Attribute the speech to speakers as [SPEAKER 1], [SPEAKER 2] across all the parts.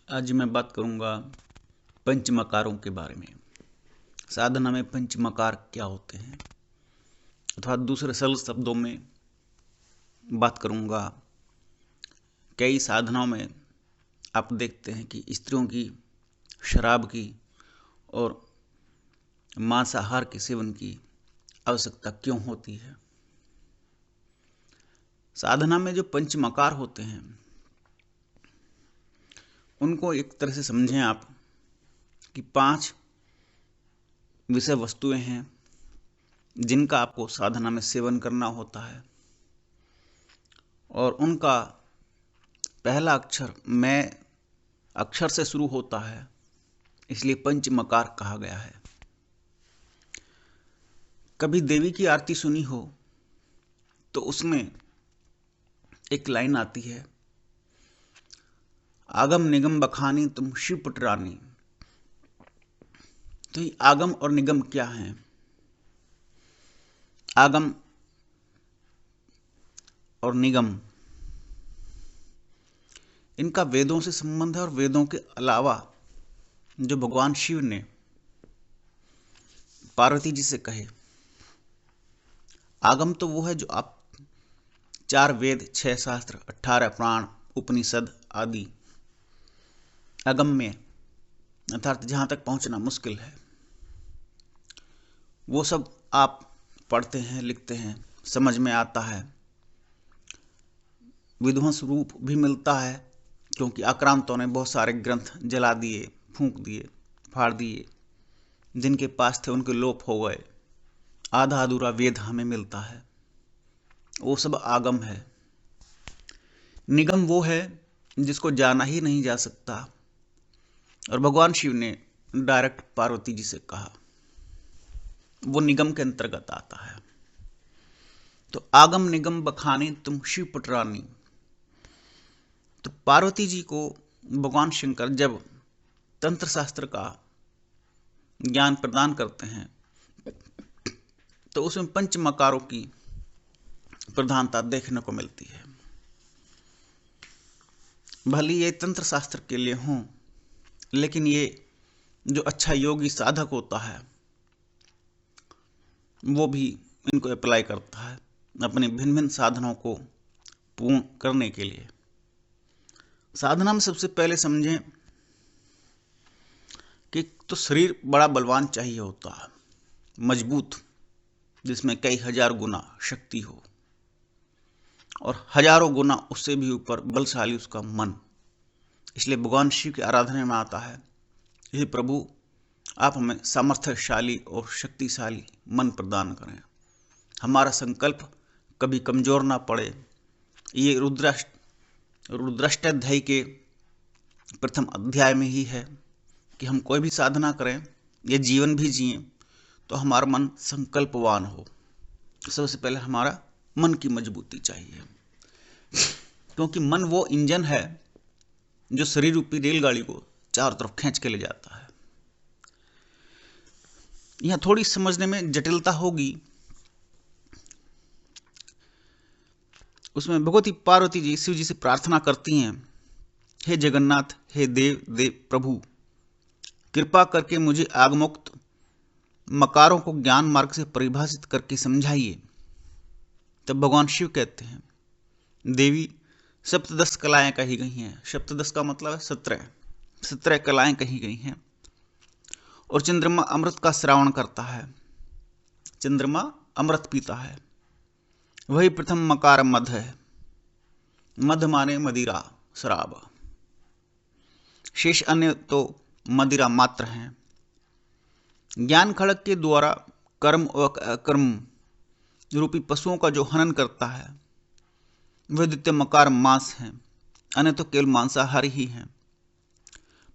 [SPEAKER 1] आज मैं बात करूंगा पंचमकारों के बारे में। साधना में पंचमकार क्या होते हैं, अथवा दूसरे सरल शब्दों में बात करूंगा। कई साधनाओं में आप देखते हैं कि स्त्रियों की शराब की और मांसाहार के सेवन की आवश्यकता क्यों होती है। साधना में जो पंचमकार होते हैं उनको एक तरह से समझें आप कि 5 विषय वस्तुएं हैं जिनका आपको साधना में सेवन करना होता है, और उनका पहला अक्षर मैं अक्षर से शुरू होता है, इसलिए पंचमकार कहा गया है। कभी देवी की आरती सुनी हो तो उसमें एक लाइन आती है, आगम निगम बखानी तुम शिव पुटरानी। तो ये आगम और निगम क्या है? आगम और निगम, इनका वेदों से संबंध है, और वेदों के अलावा जो भगवान शिव ने पार्वती जी से कहे। आगम तो वो है जो आप 4 वेद, 6 शास्त्र, 18 पुराण, उपनिषद आदि अगम्य अर्थात जहां तक पहुंचना मुश्किल है, वो सब आप पढ़ते हैं, लिखते हैं, समझ में आता है, विध्वंस रूप भी मिलता है, क्योंकि आक्रांतों ने बहुत सारे ग्रंथ जला दिए, फूंक दिए, फाड़ दिए, जिनके पास थे उनके लोप हो गए। आधा अधूरा वेद हमें मिलता है, वो सब आगम है। निगम वो है जिसको जाना ही नहीं जा सकता, और भगवान शिव ने डायरेक्ट पार्वती जी से कहा, वो निगम के अंतर्गत आता है। तो आगम निगम बखानी तुम शिव पुटरानी। तो पार्वती जी को भगवान शंकर जब तंत्र शास्त्र का ज्ञान प्रदान करते हैं तो उसमें पंचमकारों की प्रधानता देखने को मिलती है। भले ये तंत्र शास्त्र के लिए हों, लेकिन ये जो अच्छा योगी साधक होता है वो भी इनको अप्लाई करता है अपने भिन्न भिन्न साधनों को पूर्ण करने के लिए। साधना में सबसे पहले समझें कि तो शरीर बड़ा बलवान चाहिए होता है, मजबूत, जिसमें कई हजार गुना शक्ति हो, और हजारों गुना उससे भी ऊपर बलशाली उसका मन। इसलिए भगवान शिव की आराधना में आता है, हे प्रभु आप हमें सामर्थ्यशाली और शक्तिशाली मन प्रदान करें, हमारा संकल्प कभी कमजोर ना पड़े। ये रुद्राष्टाध्यायी के प्रथम अध्याय में ही है कि हम कोई भी साधना करें या जीवन भी जिए तो हमारा मन संकल्पवान हो। सबसे पहले हमारा मन की मजबूती चाहिए, क्योंकि मन वो इंजन है जो शरीर रूपी रेलगाड़ी को चारों तरफ खींच के ले जाता है। यहां थोड़ी समझने में जटिलता होगी। उसमें भगवती पार्वती जी शिव जी से प्रार्थना करती हैं, हे जगन्नाथ, हे देव प्रभु, कृपा करके मुझे आगमोक्त मकारों को ज्ञान मार्ग से परिभाषित करके समझाइए। तब भगवान शिव कहते हैं, देवी 17 कलाएं कही गई हैं। 17 का मतलब है 17 कलाएं कही गई हैं। और चंद्रमा अमृत का श्रावण करता है, चंद्रमा अमृत पीता है, वही प्रथम मकार मध है। मध माने मदिरा, शराब। शेष अन्य तो मदिरा मात्र हैं। ज्ञान खड़ग के द्वारा कर्म और अकर्म रूपी पशुओं का जो हनन करता है वह द्वितीय मकार मांस है, अन्य तो केवल मांसाहारी ही हैं।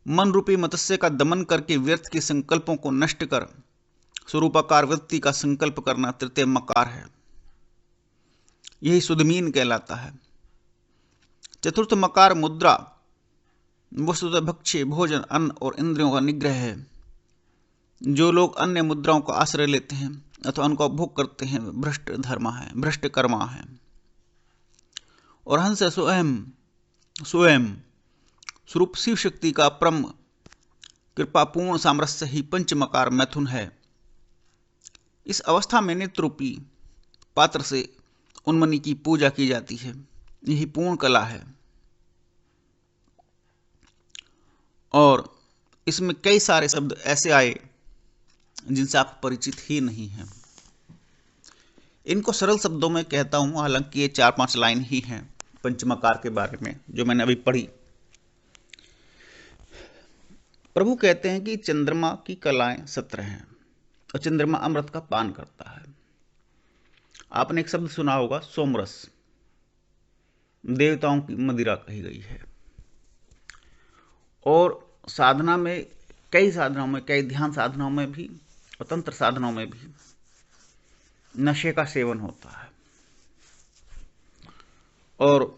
[SPEAKER 1] मन रूपी मत्स्य का दमन करके व्यर्थ के संकल्पों को नष्ट कर स्वरूपाकार वृत्ति का संकल्प करना तृतीय मकार है, यही सुदमीन कहलाता है। चतुर्थ मकार मुद्रा, वस्तुतः भक्ष्य भोजन, अन्न और इंद्रियों का निग्रह है। जो लोग अन्य मुद्राओं का आश्रय लेते हैं अथवा उनका उपभोग करते हैं भ्रष्ट धर्मा है, भ्रष्ट कर्मा है। और हंस स्वयं स्वरूप शिव शक्ति का परम कृपापूर्ण सामरस्य ही पंचमकार मैथुन है। इस अवस्था में नेत्र रूपी पात्र से उन्मनी की पूजा की जाती है। यही पूर्ण कला है और इसमें कई सारे शब्द ऐसे आए जिनसे आप परिचित ही नहीं हैं। इनको सरल शब्दों में कहता हूं, हालांकि ये 4-5 लाइन ही हैं पंचमकार के बारे में जो मैंने अभी पढ़ी। प्रभु कहते हैं कि चंद्रमा की कलाएं 17 हैं और चंद्रमा अमृत का पान करता है। आपने एक शब्द सुना होगा सोमरस, देवताओं की मदिरा कही गई है। और साधना में, कई साधनाओं में, कई ध्यान साधनाओं में भी और तंत्र साधनाओं में भी नशे का सेवन होता है और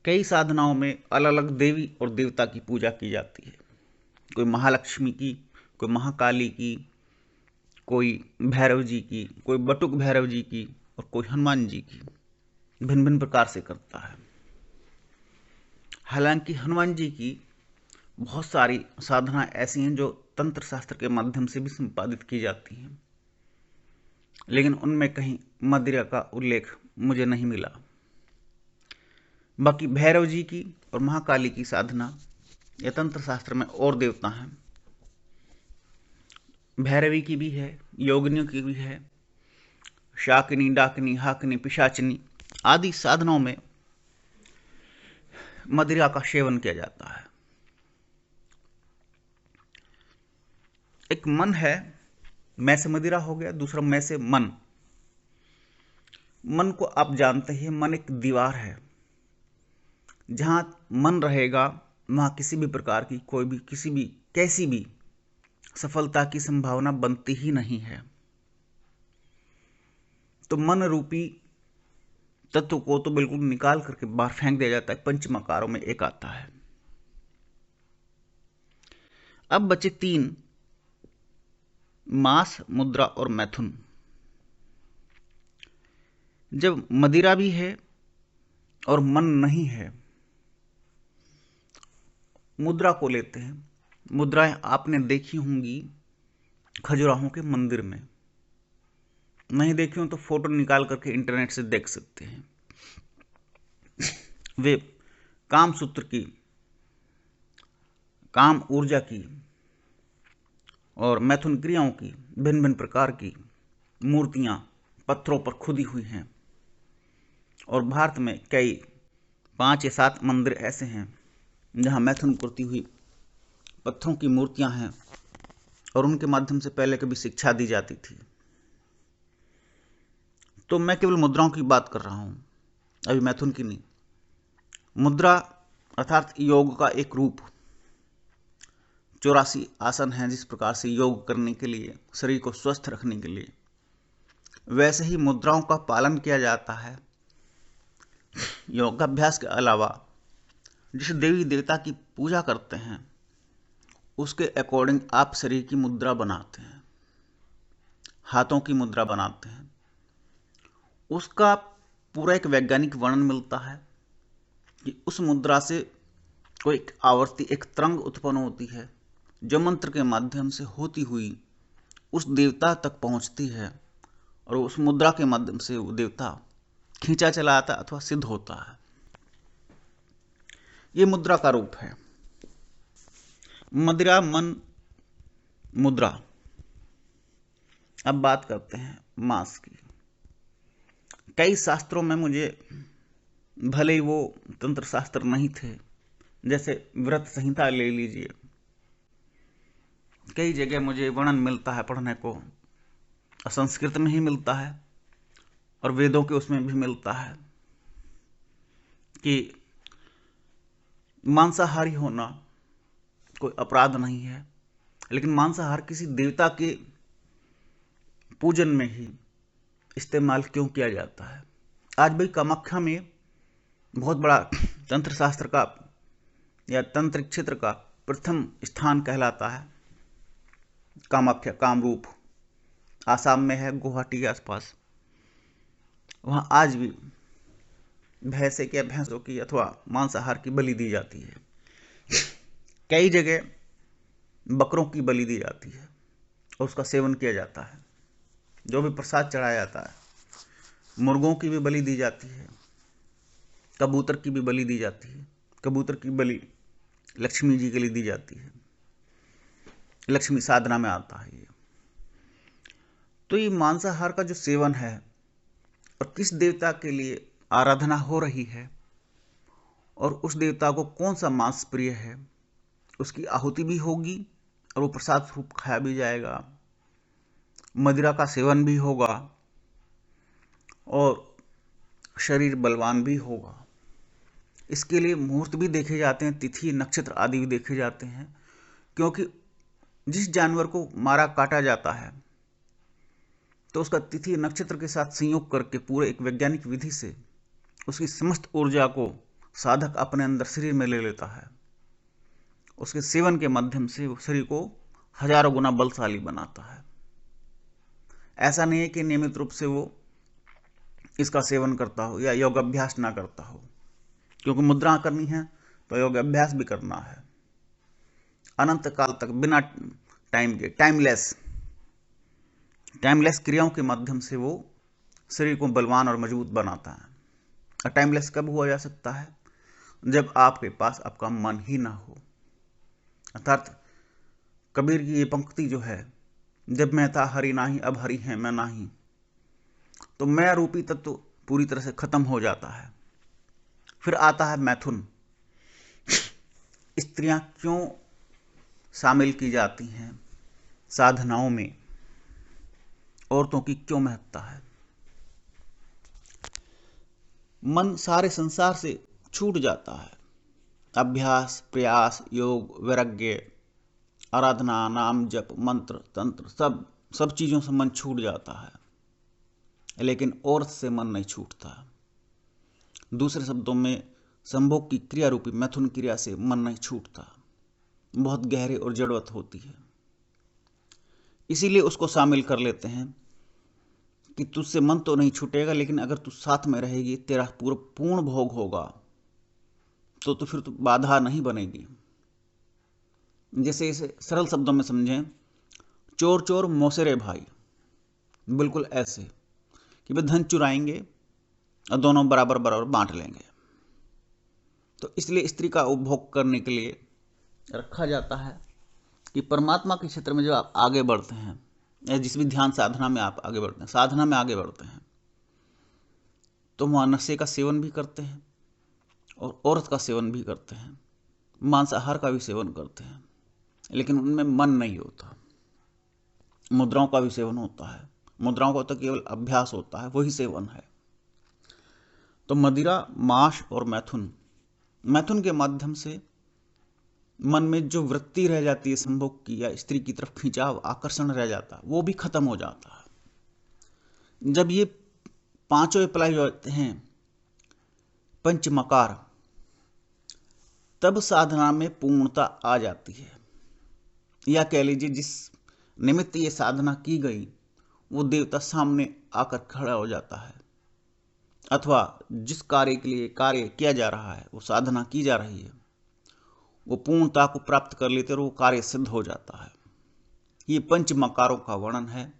[SPEAKER 1] कई साधनाओं में अलग अलग देवी और देवता की पूजा की जाती है। कोई महालक्ष्मी की, कोई महाकाली की, कोई भैरव जी की, कोई बटुक भैरव जी की और कोई हनुमान जी की, भिन्न भिन्न प्रकार से करता है। हालांकि हनुमान जी की बहुत सारी साधना ऐसी हैं जो तंत्र शास्त्र के माध्यम से भी संपादित की जाती हैं, लेकिन उनमें कहीं मदिरा का उल्लेख मुझे नहीं मिला। बाकी भैरव जी की और महाकाली की साधना या तंत्र शास्त्र में और देवता हैं, भैरवी की भी है, योगिनियों की भी है, शाकिनी, डाकिनी, हाकिनी, पिशाचिनी आदि साधनाओं में मदिरा का सेवन किया जाता है। एक मन है, मैं से मदिरा हो गया, दूसरा मैं से मन। मन को आप जानते हैं, मन एक दीवार है। जहां मन रहेगा वहां किसी भी प्रकार की कोई भी, किसी भी, कैसी भी सफलता की संभावना बनती ही नहीं है। तो मन रूपी तत्व को तो बिल्कुल निकाल करके बाहर फेंक दिया जाता है। पंचमकारों में एक आता है। अब बचे 3, मास, मुद्रा और मैथुन। जब मदिरा भी है और मन नहीं है, मुद्रा को लेते हैं। मुद्राएं आपने देखी होंगी खजुराहों के मंदिर में, नहीं देखी हो तो फोटो निकाल करके इंटरनेट से देख सकते हैं। वे काम सूत्र की, काम ऊर्जा की और मैथुन क्रियाओं की भिन्न भिन्न प्रकार की मूर्तियां पत्थरों पर खुदी हुई हैं। और भारत में कई 5 या 7 मंदिर ऐसे हैं जहां मैथुन कुर्ती हुई पत्थरों की मूर्तियां हैं और उनके माध्यम से पहले कभी शिक्षा दी जाती थी। तो मैं केवल मुद्राओं की बात कर रहा हूं, अभी मैथुन की नहीं। मुद्रा अर्थात योग का एक रूप। 84 आसन हैं जिस प्रकार से योग करने के लिए, शरीर को स्वस्थ रखने के लिए, वैसे ही मुद्राओं का पालन किया जाता है। योगाभ्यास के अलावा जिस देवी देवता की पूजा करते हैं उसके अकॉर्डिंग आप शरीर की मुद्रा बनाते हैं, हाथों की मुद्रा बनाते हैं। उसका पूरा एक वैज्ञानिक वर्णन मिलता है कि उस मुद्रा से कोई एक आवर्ती, एक तरंग उत्पन्न होती है जो मंत्र के माध्यम से होती हुई उस देवता तक पहुंचती है और उस मुद्रा के माध्यम से वो देवता खींचा चला आता अथवा सिद्ध होता है। ये मुद्रा का रूप है। मदिरा, मन, मुद्रा। अब बात करते हैं मास की। कई शास्त्रों में मुझे, भले ही वो तंत्र शास्त्र नहीं थे, जैसे व्रत संहिता ले लीजिए, कई जगह मुझे वर्णन मिलता है पढ़ने को, संस्कृत में ही मिलता है और वेदों के उसमें भी मिलता है कि मांसाहारी होना कोई अपराध नहीं है, लेकिन मांसाहार किसी देवता के पूजन में ही इस्तेमाल क्यों किया जाता है। आज भी कामाख्या में बहुत बड़ा तंत्र शास्त्र का या तंत्रिक क्षेत्र का प्रथम स्थान कहलाता है कामाख्या, कामरूप। आसाम में है, गुवाहाटी के आसपास। वहाँ आज भी भैंसे की या भैंसों की अथवा मांसाहार की बलि दी जाती है। कई जगह बकरों की बलि दी जाती है और उसका सेवन किया जाता है। जो भी प्रसाद चढ़ाया जाता है, मुर्गों की भी बलि दी जाती है, कबूतर की भी बलि दी जाती है। कबूतर की बलि लक्ष्मी जी के लिए दी जाती है, लक्ष्मी साधना में आता है ये। तो ये मांसाहार का जो सेवन है और किस देवता के लिए आराधना हो रही है और उस देवता को कौन सा मांस प्रिय है, उसकी आहुति भी होगी और वो प्रसाद स्वरूप खाया भी जाएगा, मदिरा का सेवन भी होगा और शरीर बलवान भी होगा। इसके लिए मुहूर्त भी देखे जाते हैं, तिथि नक्षत्र आदि भी देखे जाते हैं, क्योंकि जिस जानवर को मारा काटा जाता है तो उसका तिथि नक्षत्र के साथ संयोग करके पूरे एक वैज्ञानिक विधि से उसकी समस्त ऊर्जा को साधक अपने अंदर शरीर में ले लेता है। उसके सेवन के माध्यम से वो शरीर को हजारों गुना बलशाली बनाता है। ऐसा नहीं है कि नियमित रूप से वो इसका सेवन करता हो या योग अभ्यास ना करता हो, क्योंकि मुद्रा करनी है तो योग अभ्यास भी करना है। अनंत काल तक बिना टाइम के टाइमलेस क्रियाओं के माध्यम से वो शरीर को बलवान और मजबूत बनाता है। और टाइमलेस कब हुआ जा सकता है? जब आपके पास आपका मन ही ना हो। अर्थात कबीर की ये पंक्ति जो है, जब मैं था हरि नाही अब हरि है मैं नाही, तो मैं रूपी तत्व पूरी तरह से खत्म हो जाता है। फिर आता है मैथुन। स्त्रियां क्यों शामिल की जाती हैं साधनाओं में, औरतों की क्यों महत्ता है? मन सारे संसार से छूट जाता है। अभ्यास, प्रयास, योग, वैराग्य, आराधना, नाम जप, मंत्र, तंत्र, सब चीजों से मन छूट जाता है, लेकिन औरत से मन नहीं छूटता। दूसरे शब्दों में, संभोग की क्रिया रूपी मैथुन क्रिया से मन नहीं छूटता, बहुत गहरे और जड़वत होती है। इसीलिए उसको शामिल कर लेते हैं कि तुझसे मन तो नहीं छूटेगा, लेकिन अगर तू साथ में रहेगी, तेरा पूर्ण भोग होगा, तो फिर तो बाधा नहीं बनेगी। जैसे इसे सरल शब्दों में समझें, चोर चोर मौसेरे भाई, बिल्कुल ऐसे कि वे धन चुराएंगे और दोनों बराबर बराबर बांट लेंगे। तो इसलिए स्त्री का उपभोग करने के लिए रखा जाता है कि परमात्मा के क्षेत्र में जब आप आगे बढ़ते हैं, या जिस भी ध्यान साधना में आप आगे बढ़ते हैं, साधना में आगे बढ़ते हैं, तो वहाँ नशे का सेवन भी करते हैं और औरत का सेवन भी करते हैं, मांसाहार का भी सेवन करते हैं, लेकिन उनमें मन नहीं होता। मुद्राओं का भी सेवन होता है, मुद्राओं का तो केवल अभ्यास होता है, वही सेवन है। तो मदिरा, मांस और मैथुन के माध्यम से मन में जो वृत्ति रह जाती है संभोग की या स्त्री की तरफ खिंचाव, आकर्षण रह जाता है, वो भी खत्म हो जाता है। जब ये पांचों अप्लाई होते हैं, पंचमकार, तब साधना में पूर्णता आ जाती है। या कह लीजिए, जिस निमित्त ये साधना की गई वो देवता सामने आकर खड़ा हो जाता है, अथवा जिस कार्य के लिए कार्य किया जा रहा है, वो साधना की जा रही है, वो पूर्णता को प्राप्त कर लेते और वो कार्य सिद्ध हो जाता है। ये पंच मकारों का वर्णन है।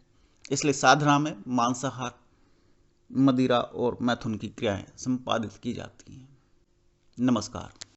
[SPEAKER 1] इसलिए साधना में मांसाहार, मदिरा और मैथुन की क्रियाएं संपादित की जाती हैं। नमस्कार।